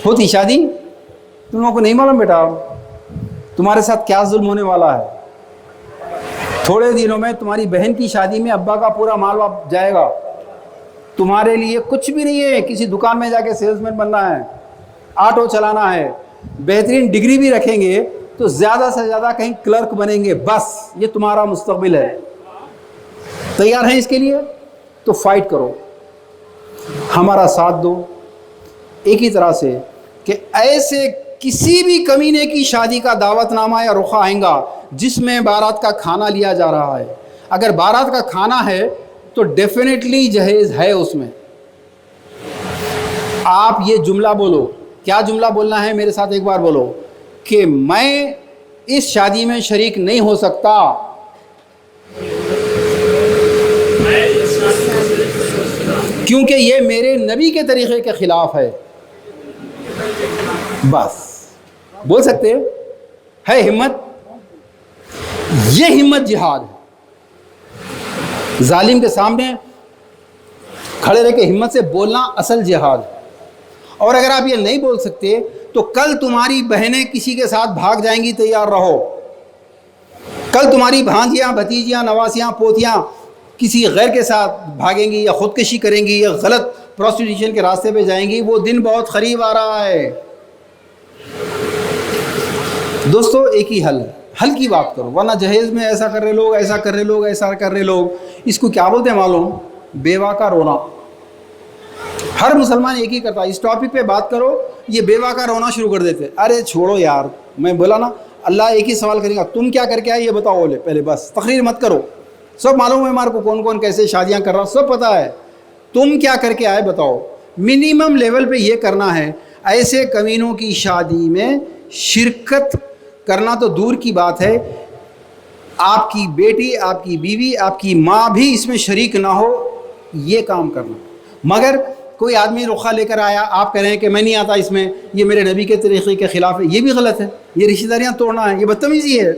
ہوتی شادی؟ تم لوگوں کو نہیں معلوم بیٹا تمہارے ساتھ کیا ظلم ہونے والا ہے. تھوڑے دنوں میں تمہاری بہن کی شادی میں ابا کا پورا مال واپس جائے گا, تمہارے لیے کچھ بھی نہیں ہے. کسی دکان میں جا کے سیلز مین بننا ہے, آٹو چلانا ہے, بہترین ڈگری بھی رکھیں گے تو زیادہ سے زیادہ کہیں کلرک بنیں گے, بس یہ تمہارا مستقبل ہے. تیار ہیں اس کے لیے؟ تو فائٹ کرو, ہمارا ساتھ دو ایک ہی طرح سے کہ ایسے کسی بھی کمینے کی شادی کا دعوت نامہ یا رخا آئیں گا جس میں بارات کا کھانا لیا جا رہا ہے. اگر بارات کا کھانا ہے تو ڈیفینیٹلی جہیز ہے اس میں. آپ یہ جملہ بولو, کیا جملہ بولنا ہے میرے ساتھ ایک بار بولو, کہ میں اس شادی میں شریک نہیں ہو سکتا, کیونکہ یہ میرے نبی کے طریقے کے خلاف ہے. بس بول سکتے ہے ہمت, یہ ہمت جہاد ہے. ظالم کے سامنے کھڑے رہ کے ہمت سے بولنا اصل جہاد ہے. اور اگر آپ یہ نہیں بول سکتے تو کل تمہاری بہنیں کسی کے ساتھ بھاگ جائیں گی, تیار رہو. کل تمہاری بھانجیاں, بھتیجیاں, نواسیاں, پوتیاں کسی غیر کے ساتھ بھاگیں گی یا خودکشی کریں گی یا غلط پروسٹیٹیوشن کے راستے پہ جائیں گی. وہ دن بہت قریب آ رہا ہے. دوستو ایک ہی حل ہے, حل کی بات کرو, ورنہ جہیز میں ایسا کر رہے لوگ, ایسا کر رہے لوگ, ایسا کر رہے لوگ. اس کو کیا بولتے ہیں معلوم؟ بیوہ کا رونا. ہر مسلمان ایک ہی کرتا ہے. اس ٹاپک پہ بات کرو, یہ بیوہ کا رونا شروع کر دیتے. ارے چھوڑو یار, میں بولا نا اللہ ایک ہی سوال کرے گا, تم کیا کر کے آئے یہ بتاؤ بولے پہلے, بس تقریر مت کرو. سب معلوم ہے ہمارے کو کون کون کیسے شادیاں کر رہا, سب پتہ ہے. تم کیا کر کے آئے بتاؤ. منیمم لیول پہ یہ کرنا ہے. ایسے کمینوں کی شادی میں شرکت کرنا تو دور کی بات ہے, آپ کی بیٹی, آپ کی بیوی, آپ کی ماں بھی اس میں شریک نہ ہو, یہ کام کرنا. مگر کوئی آدمی رخا لے کر آیا, آپ کہہ رہے ہیں کہ میں نہیں آتا اس میں, یہ میرے نبی کے طریقے کے خلاف ہے, یہ بھی غلط ہے. یہ رشتہ داریاں توڑنا ہے, یہ بدتمیزی ہے.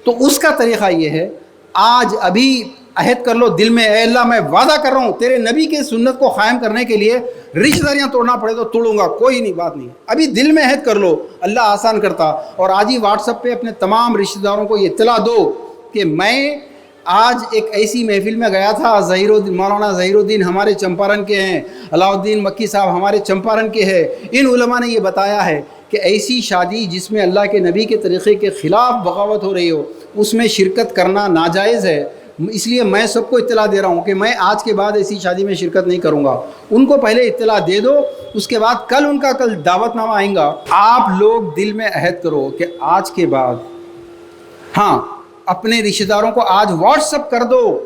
تو اس کا طریقہ یہ ہے, آج ابھی عہد کر لو دل میں, اے اللہ میں وعدہ کر رہا ہوں تیرے نبی کے سنت کو قائم کرنے کے لیے رشتہ داریاں توڑنا پڑے تو توڑوں گا, کوئی نہیں, بات نہیں. ابھی دل میں عہد کر لو, اللہ آسان کرتا. اور آج ہی واٹس ایپ پہ اپنے تمام رشتہ داروں کو یہ اطلاع دو کہ میں آج ایک ایسی محفل میں گیا تھا, مولانا ظہیر الدین ہمارے چمپارن کے ہیں, علاء الدین مکی صاحب ہمارے چمپارن کے ہیں. ان علماء نے یہ بتایا ہے کہ ایسی شادی جس میں اللہ کے نبی کے طریقے کے خلاف بغاوت ہو رہی ہو, اس میں شرکت کرنا ناجائز ہے. اس لیے میں سب کو اطلاع دے رہا ہوں کہ میں آج کے بعد ایسی شادی میں شرکت نہیں کروں گا. ان کو پہلے اطلاع دے دو, اس کے بعد کل دعوت نامہ آئیں گا. آپ لوگ دل میں عہد کرو کہ آج کے بعد, ہاں اپنے رشتہ داروں کو آج واٹس ایپ کر دو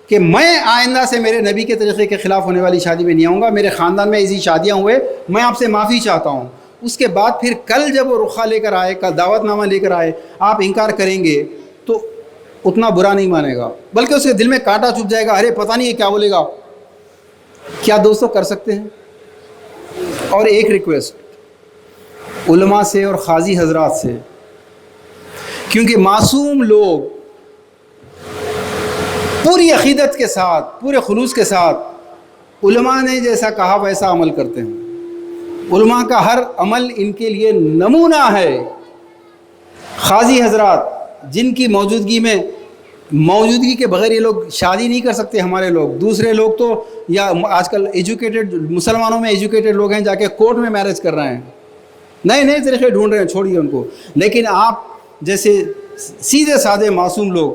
کہ میں آئندہ سے میرے نبی کے طریقے کے خلاف ہونے والی شادی میں نہیں آؤں گا. میرے خاندان میں ایسی شادیاں ہوئے, میں آپ سے معافی چاہتا ہوں. اس کے بعد پھر کل جب وہ رخا لے کر آئے, کل دعوت نامہ لے کر آئے, آپ انکار کریں گے تو اتنا برا نہیں مانے گا, بلکہ اس کے دل میں کانٹا چبھ جائے گا, ارے پتہ نہیں یہ کیا بولے گا. کیا دوستوں کر سکتے ہیں؟ اور ایک ریکویسٹ علماء سے اور قاضی حضرات سے, کیونکہ معصوم لوگ پوری عقیدت کے ساتھ, پورے خلوص کے ساتھ علماء نے جیسا کہا ویسا عمل کرتے ہیں. علماء کا ہر عمل ان کے لیے نمونہ ہے. قاضی حضرات جن کی موجودگی کے بغیر یہ لوگ شادی نہیں کر سکتے, ہمارے لوگ, دوسرے لوگ تو یا آج کل ایجوکیٹڈ مسلمانوں میں ایجوکیٹڈ لوگ ہیں, جا کے کورٹ میں میرج کر رہے ہیں, نئے نئے طریقے ڈھونڈ رہے ہیں, چھوڑیے ان کو. لیکن آپ جیسے سیدھے سادے معصوم لوگ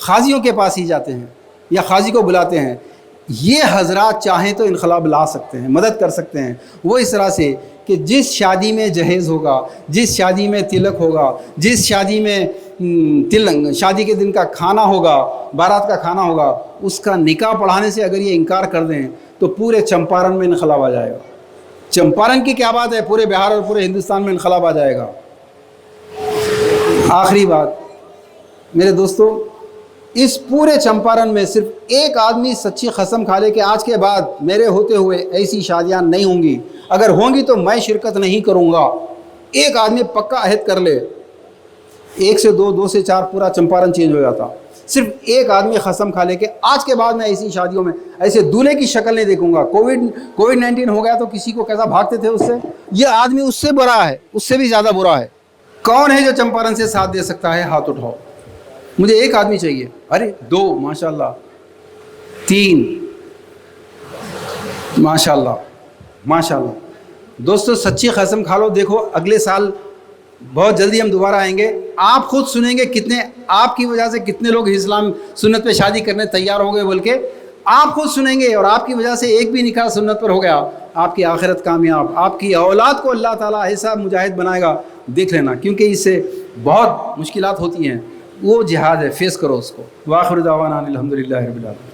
قاضیوں کے پاس ہی جاتے ہیں یا قاضی کو بلاتے ہیں. یہ حضرات چاہیں تو انقلاب لا سکتے ہیں, مدد کر سکتے ہیں. وہ اس طرح سے کہ جس شادی میں جہیز ہوگا, جس شادی میں تلک ہوگا, جس شادی میں شادی کے دن کا کھانا ہوگا, بارات کا کھانا ہوگا, اس کا نکاح پڑھانے سے اگر یہ انکار کر دیں تو پورے چمپارن میں انقلاب آ جائے گا. چمپارن کی کیا بات ہے, پورے بہار اور پورے ہندوستان میں انقلاب آ جائے گا. آخری بات میرے دوستو, اس پورے چمپارن میں صرف ایک آدمی سچی قسم کھا لے کہ آج کے بعد میرے ہوتے ہوئے ایسی شادیاں نہیں ہوں گی, اگر ہوں گی تو میں شرکت نہیں کروں گا. ایک آدمی پکا عہد کر لے, 1 سے 2, 2 سے 4 پورا چمپارن چینج ہو جاتا. صرف ایک آدمی قسم کھا لے کہ آج کے بعد میں ایسی شادیوں میں ایسے دولہے کی شکل نہیں دیکھوں گا. کووڈ-19 ہو گیا تو کسی کو کیسا بھاگتے تھے اس سے, یہ آدمی اس سے برا ہے, اس سے بھی زیادہ برا ہے. کون ہے جو چمپارن سے ساتھ دے سکتا ہے؟ ہاتھ اٹھاؤ. مجھے ایک آدمی چاہیے. ارے 2 ماشاءاللہ, 3 ماشاءاللہ, ماشاءاللہ. دوستو سچی قسم کھا لو, دیکھو اگلے سال بہت جلدی ہم دوبارہ آئیں گے, آپ خود سنیں گے کتنے آپ کی وجہ سے کتنے لوگ اسلام سنت پہ شادی کرنے تیار ہو گئے, بلکہ آپ خود سنیں گے اور آپ کی وجہ سے ایک بھی نکاح سنت پر ہو گیا، آپ کی آخرت کامیاب، آپ کی اولاد کو اللہ تعالیٰ ایسا مجاہد بنائے گا، دیکھ لینا، کیونکہ اس سے بہت مشکلات ہوتی ہیں، وہ جہاد ہے، فیس کرو اس کو۔ وآخر دعوانا الحمدللہ رب العالمین۔